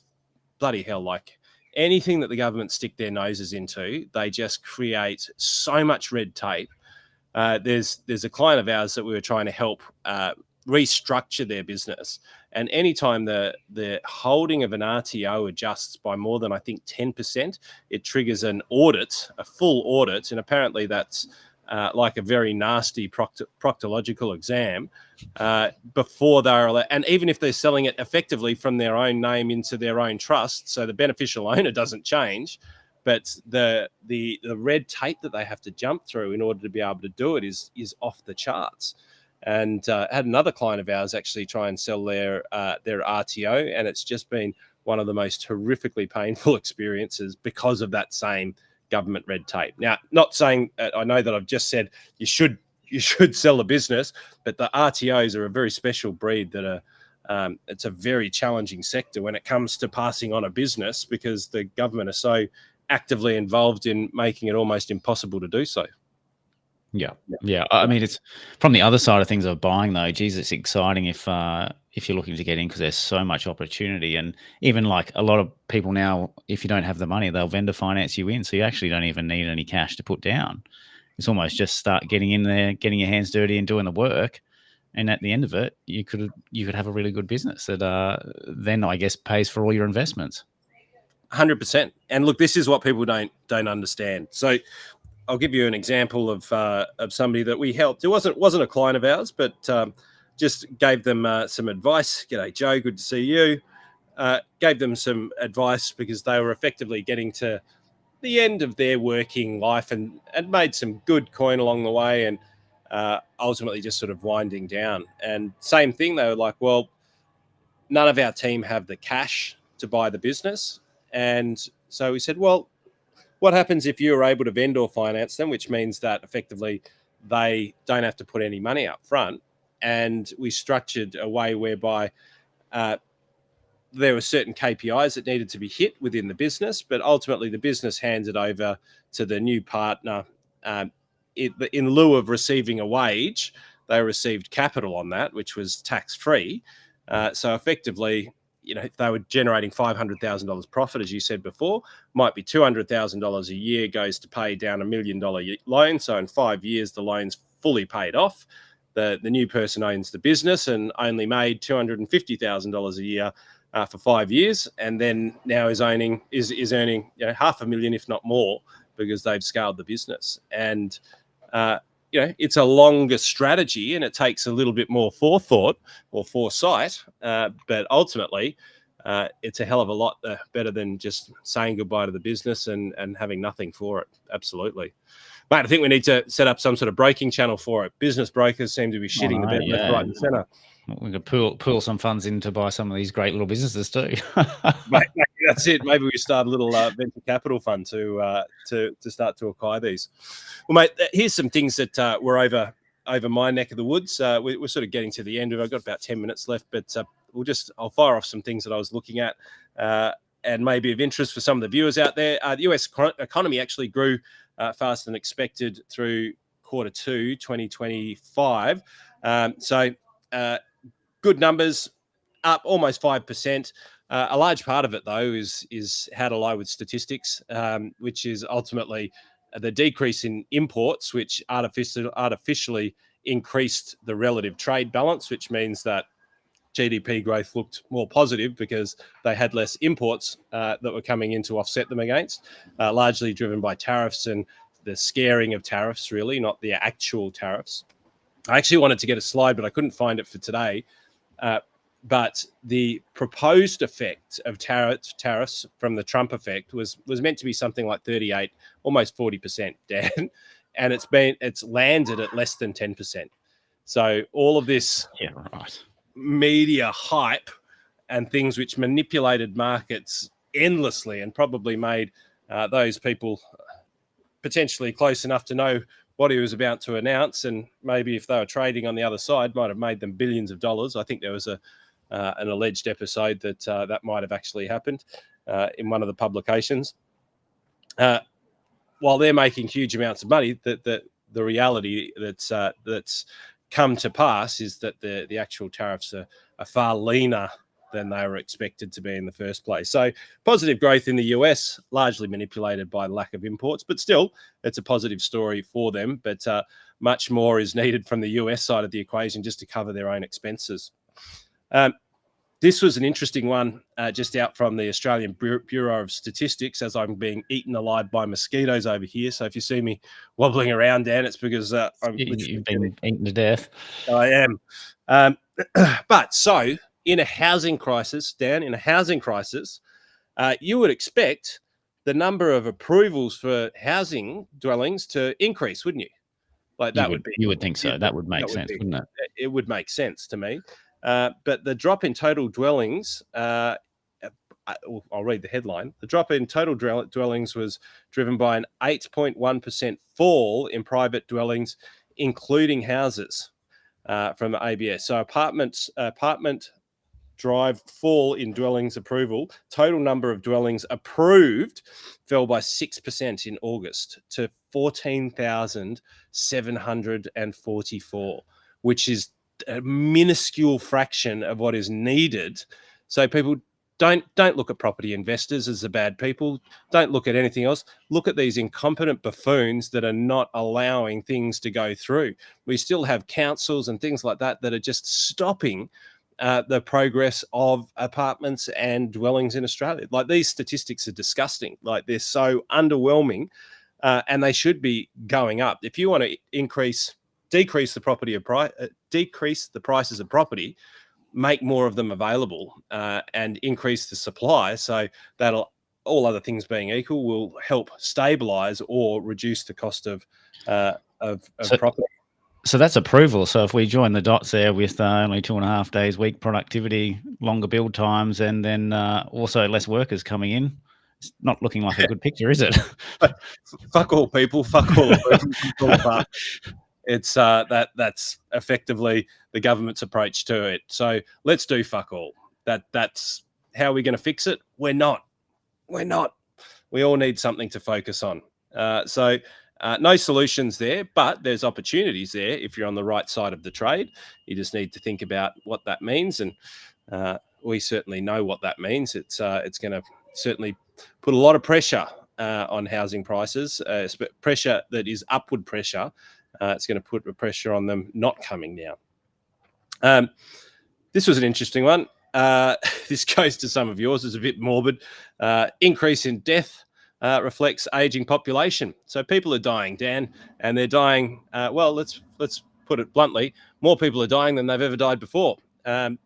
bloody hell, like anything that the government stick their noses into, they just create so much red tape. There's a client of ours that we were trying to help restructure their business, and anytime the holding of an RTO adjusts by more than, I think, 10%, it triggers an audit, a full audit, and apparently that's like a very nasty proctological exam before they're allowed. And even if they're selling it effectively from their own name into their own trust, so the beneficial owner doesn't change, but the red tape that they have to jump through in order to be able to do it is off the charts. And had another client of ours actually try and sell their RTO, and it's just been one of the most horrifically painful experiences because of that same government red tape. Now, not saying I know that I've just said you should sell a business, but the RTOs are a very special breed that are it's a very challenging sector when it comes to passing on a business, because the government are so actively involved in making it almost impossible to do so. Yeah. I mean, it's from the other side of things of buying, though. Geez, it's exciting if you're looking to get in, because there's so much opportunity. And even like a lot of people now, if you don't have the money, they'll vendor finance you in, so you actually don't even need any cash to put down. It's almost just start getting in there, getting your hands dirty, and doing the work. And at the end of it, you could have a really good business that then, I guess, pays for all your investments. 100%. And look, this is what people don't understand. So I'll give you an example of somebody that we helped. It wasn't a client of ours, but just gave them some advice. G'day, Joe. Good to see you. Gave them some advice because they were effectively getting to the end of their working life and made some good coin along the way, and ultimately just sort of winding down. And same thing, they were like, well, none of our team have the cash to buy the business. And so we said, well, what happens if you were able to vendor finance them, which means that effectively they don't have to put any money up front? And we structured a way whereby there were certain KPIs that needed to be hit within the business, but ultimately the business hands it over to the new partner. In lieu of receiving a wage, they received capital on that, which was tax-free. So effectively, if they were generating $500,000 profit, as you said before, might be $200,000 a year goes to pay down $1 million loan. So in 5 years, the loan's fully paid off. The new person owns the business and only made $250,000 a year for 5 years, and then now is earning $500,000, if not more, because they've scaled the business. And it's a longer strategy and it takes a little bit more forethought or foresight, but ultimately it's a hell of a lot better than just saying goodbye to the business and having nothing for it. Absolutely. Mate, I think we need to set up some sort of broking channel for it. Business brokers seem to be shitting the bed left, right and centre. We could pool some funds in to buy some of these great little businesses too. Mate, that's it. Maybe we start a little venture capital fund to start to acquire these. Well, mate, here's some things that were over my neck of the woods. We're sort of getting to the end of it. I've got about 10 minutes left, but I'll fire off some things that I was looking at and maybe of interest for some of the viewers out there. The US economy actually grew faster than expected through Q2 2025. So good numbers. up almost 5%. A large part of it, though, is how to lie with statistics, which is ultimately the decrease in imports, which artificially increased the relative trade balance, which means that GDP growth looked more positive because they had less imports that were coming in to offset them against, largely driven by tariffs and the scaring of tariffs, really, not the actual tariffs. I actually wanted to get a slide, but I couldn't find it for today. But the proposed effect of tariffs from the Trump effect was meant to be something like 38, almost 40%, Dan, and it's landed at less than 10%. So all of this media hype and things which manipulated markets endlessly and probably made those people potentially close enough to know what he was about to announce, and maybe if they were trading on the other side, might have made them billions of dollars. I think there was an alleged episode that that might have actually happened in one of the publications. While they're making huge amounts of money, the reality that's come to pass is that the actual tariffs are far leaner than they were expected to be in the first place. So positive growth in the US, largely manipulated by the lack of imports, but still it's a positive story for them. But much more is needed from the US side of the equation just to cover their own expenses. This was an interesting one just out from the Australian Bureau of Statistics, as I'm being eaten alive by mosquitoes over here. So if you see me wobbling around, Dan, it's because you've been eaten to death. I am. But so in a housing crisis, Dan, you would expect the number of approvals for housing dwellings to increase, wouldn't you? Like that you would think so. That would make sense, wouldn't it? It would make sense to me. But the drop in total dwellings, I'll read the headline. The drop in total dwellings was driven by an 8.1% fall in private dwellings, including houses, from the ABS. So apartment drive fall in dwellings approval. Total number of dwellings approved fell by 6% in August to 14,744, which is a minuscule fraction of what is needed. So people don't look at property investors as the bad people. Don't look at anything else. Look at these incompetent buffoons that are not allowing things to go through. We still have councils and things like that are just stopping the progress of apartments and dwellings in Australia. Like, these statistics are disgusting. Like, they're so underwhelming, and they should be going up. If you want to decrease the prices of property, make more of them available, and increase the supply. So that'll, all other things being equal, will help stabilize or reduce the cost of property. So that's approval. So if we join the dots there with only 2.5 days week productivity, longer build times, and then also less workers coming in, it's not looking like a good picture, is it? Fuck all people. Fuck all apart. It's that's effectively the government's approach to it. So let's do fuck all. That's how we're going to fix it. We're not. We all need something to focus on. So no solutions there, but there's opportunities there if you're on the right side of the trade. You just need to think about what that means, and we certainly know what that means. It's going to certainly put a lot of pressure on housing prices, pressure that is upward pressure. It's going to put pressure on them not coming down. This was an interesting one. This goes to some of yours. It's a bit morbid. Increase in death reflects aging population. So people are dying, Dan, and they're dying. Well, let's put it bluntly. More people are dying than they've ever died before, even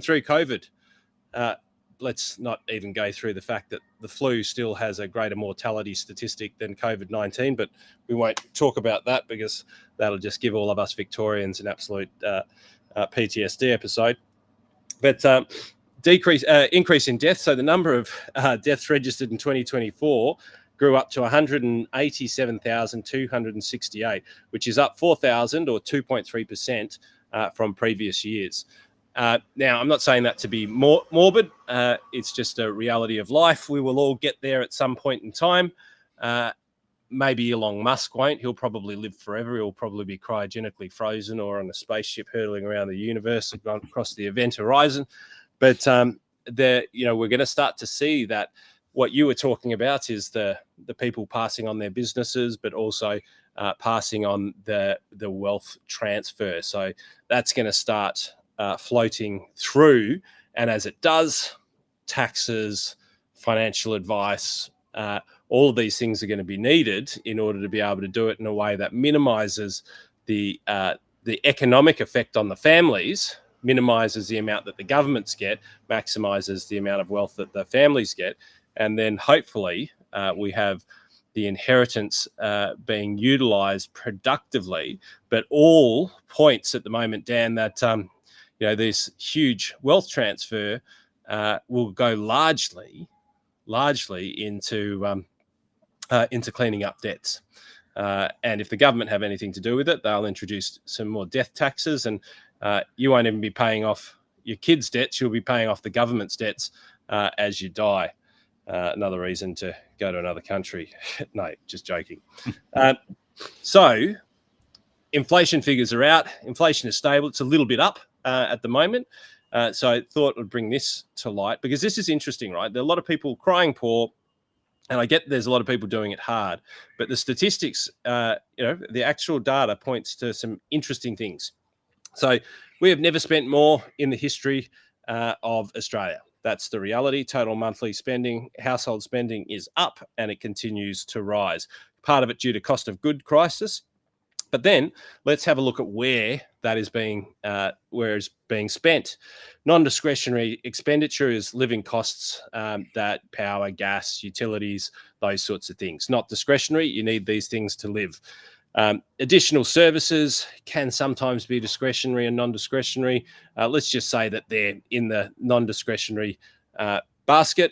through COVID. Let's not even go through the fact that the flu still has a greater mortality statistic than COVID-19, but we won't talk about that because that'll just give all of us Victorians an absolute PTSD episode. But increase in deaths. So the number of deaths registered in 2024 grew up to 187,268, which is up 4,000 or 2.3% from previous years. Now, I'm not saying that to be morbid. It's just a reality of life. We will all get there at some point in time. maybe Elon Musk won't. He'll probably live forever. He'll probably be cryogenically frozen or on a spaceship hurtling around the universe across the event horizon. But we're going to start to see that what you were talking about is the people passing on their businesses, but also passing on the wealth transfer. So that's going to start floating through. And as it does, taxes, financial advice, all of these things are going to be needed in order to be able to do it in a way that minimizes the economic effect on the families, minimizes the amount that the governments get, maximizes the amount of wealth that the families get. And then hopefully we have the inheritance being utilized productively. But all points at the moment, Dan, that this huge wealth transfer will go largely into cleaning up debts. And if the government have anything to do with it, they'll introduce some more death taxes, and you won't even be paying off your kids' debts. You'll be paying off the government's debts as you die. Another reason to go to another country. No, just joking. So inflation figures are out. Inflation is stable. It's a little bit up at the moment. So I thought I'd bring this to light because this is interesting, right? There are a lot of people crying poor, and I get there's a lot of people doing it hard, but the statistics, the actual data points to some interesting things. So we have never spent more in the history of Australia. That's the reality. Total monthly spending, household spending is up, and it continues to rise. Part of it due to cost of good crisis. But then let's have a look at where that is being spent. Non-discretionary expenditure is living costs, that power, gas, utilities, those sorts of things. Not discretionary. You need these things to live. Additional services can sometimes be discretionary and non-discretionary. Let's just say that they're in the non-discretionary basket.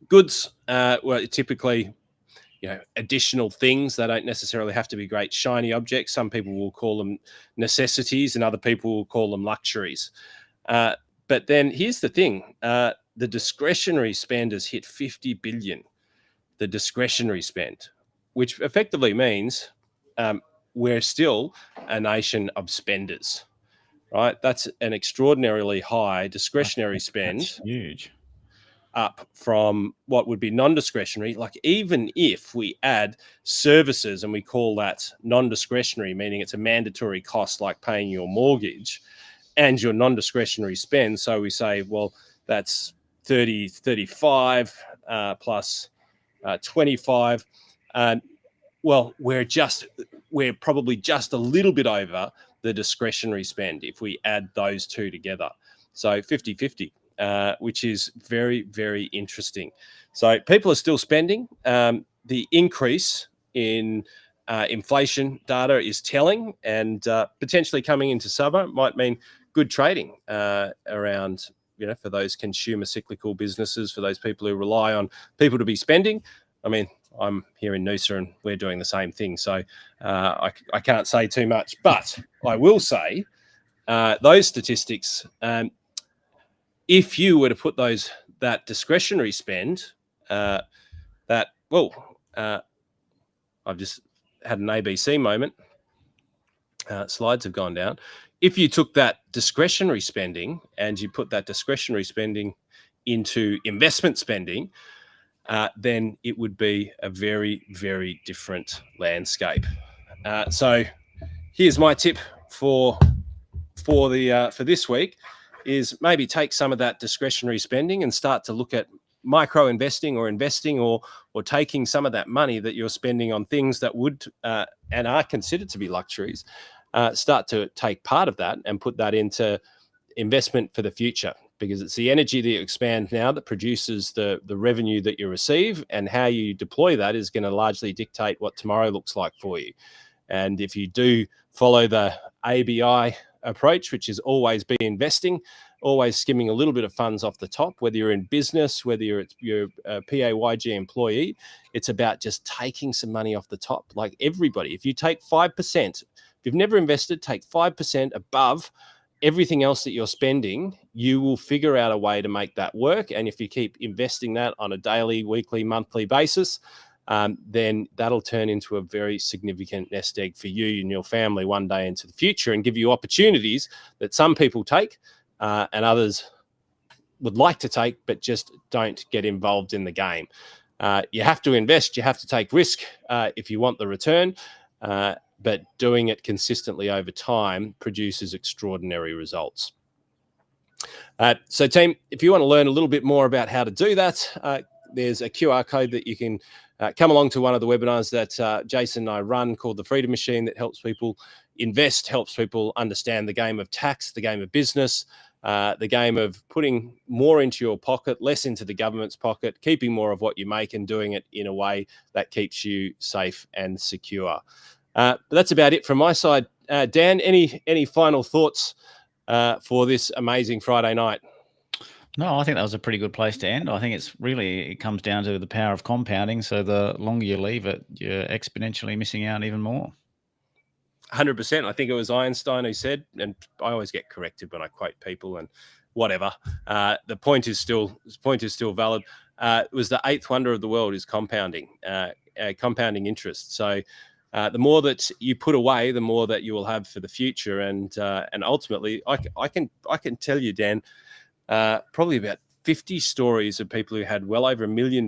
Goods, typically, additional things. They don't necessarily have to be great shiny objects. Some people will call them necessities, and other people will call them luxuries. But then here's the thing: the discretionary spend has hit 50 billion. The discretionary spend, which effectively means we're still a nation of spenders, right? That's an extraordinarily high discretionary spend. That's huge. Up from what would be non-discretionary. Like even if we add services and we call that non-discretionary, meaning it's a mandatory cost like paying your mortgage, and your non-discretionary spend, so we say, well, that's 35 plus 25. Well, we're probably just a little bit over the discretionary spend if we add those two together. So 50-50. Which is very, very interesting. So people are still spending. The increase in inflation data is telling, and potentially coming into summer might mean good trading around, for those consumer cyclical businesses, for those people who rely on people to be spending. I mean, I'm here in Noosa and we're doing the same thing. So I can't say too much, but I will say those statistics, if you were to put that discretionary spend, I've just had an ABC moment. Slides have gone down. If you took that discretionary spending and you put that discretionary spending into investment spending, then it would be a very, very different landscape. So here's my tip for this week. Is maybe take some of that discretionary spending and start to look at micro investing or investing or taking some of that money that you're spending on things that would and are considered to be luxuries, start to take part of that and put that into investment for the future, because it's the energy that you expand now that produces the revenue that you receive, and how you deploy that is going to largely dictate what tomorrow looks like for you. And if you do follow the ABI approach, which is always be investing, always skimming a little bit of funds off the top, whether you're in business, whether you're a PAYG employee, it's about just taking some money off the top. Like everybody, if you take 5%, if you've never invested, take 5% above everything else that you're spending, you will figure out a way to make that work. And if you keep investing that on a daily, weekly, monthly basis, then that'll turn into a very significant nest egg for you and your family one day into the future, and give you opportunities that some people take and others would like to take, but just don't get involved in the game. You have to invest, you have to take risk if you want the return, but doing it consistently over time produces extraordinary results. So team, if you want to learn a little bit more about how to do that, there's a QR code that you can come along to one of the webinars that Jason and I run called the Freedom Machine, that helps people invest, helps people understand the game of tax, the game of business, the game of putting more into your pocket, less into the government's pocket, keeping more of what you make and doing it in a way that keeps you safe and secure. But that's about it from my side. Dan, any final thoughts for this amazing Friday night? No, I think that was a pretty good place to end. I think it comes down to the power of compounding. So the longer you leave it, you're exponentially missing out even more. 100%. I think it was Einstein who said, and I always get corrected when I quote people and whatever. The point is still valid. It was the eighth wonder of the world is compounding interest. So the more that you put away, the more that you will have for the future. And ultimately, I can tell you, Dan, probably about 50 stories of people who had well over $1 million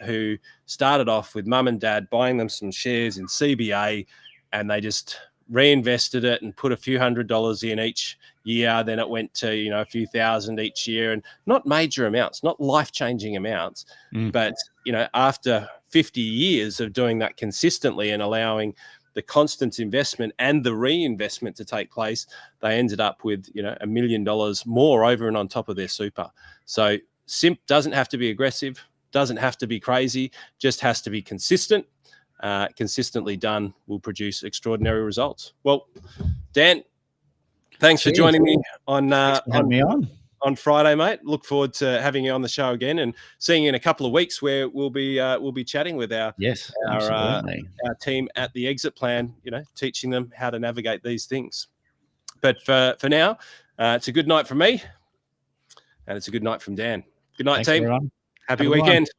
who started off with mum and dad buying them some shares in CBA, and they just reinvested it and put a few $100s in each year. Then it went to, a few thousand each year, and not major amounts, not life-changing amounts. But, after 50 years of doing that consistently and allowing the constant investment and the reinvestment to take place, they ended up with, $1 million more over and on top of their super. So simp doesn't have to be aggressive, doesn't have to be crazy, just has to be consistent. Consistently done will produce extraordinary results. Well, Dan, thanks for joining me on Friday, mate. Look forward to having you on the show again and seeing you in a couple of weeks, where we'll be chatting with our team at the Exit Plan, teaching them how to navigate these things. But for now, it's a good night from me, and it's a good night from Dan. Good night, team. Everyone. Happy weekend.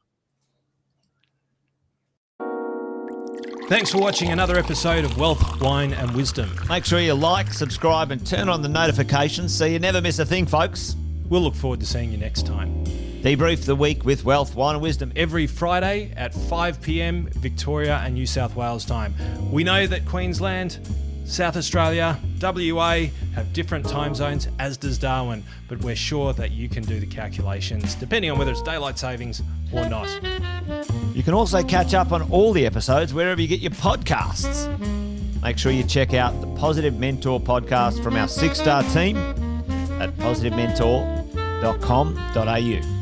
Thanks for watching another episode of Wealth, Wine and Wisdom. Make sure you like, subscribe, and turn on the notifications so you never miss a thing, folks. We'll look forward to seeing you next time. Debrief the week with Wealth, Wine and Wisdom. Every Friday at 5 p.m. Victoria and New South Wales time. We know that Queensland, South Australia, WA have different time zones, as does Darwin, but we're sure that you can do the calculations depending on whether it's daylight savings or not. You can also catch up on all the episodes wherever you get your podcasts. Make sure you check out the Positive Mentor podcast from our 6-star team at positivementor.com.au.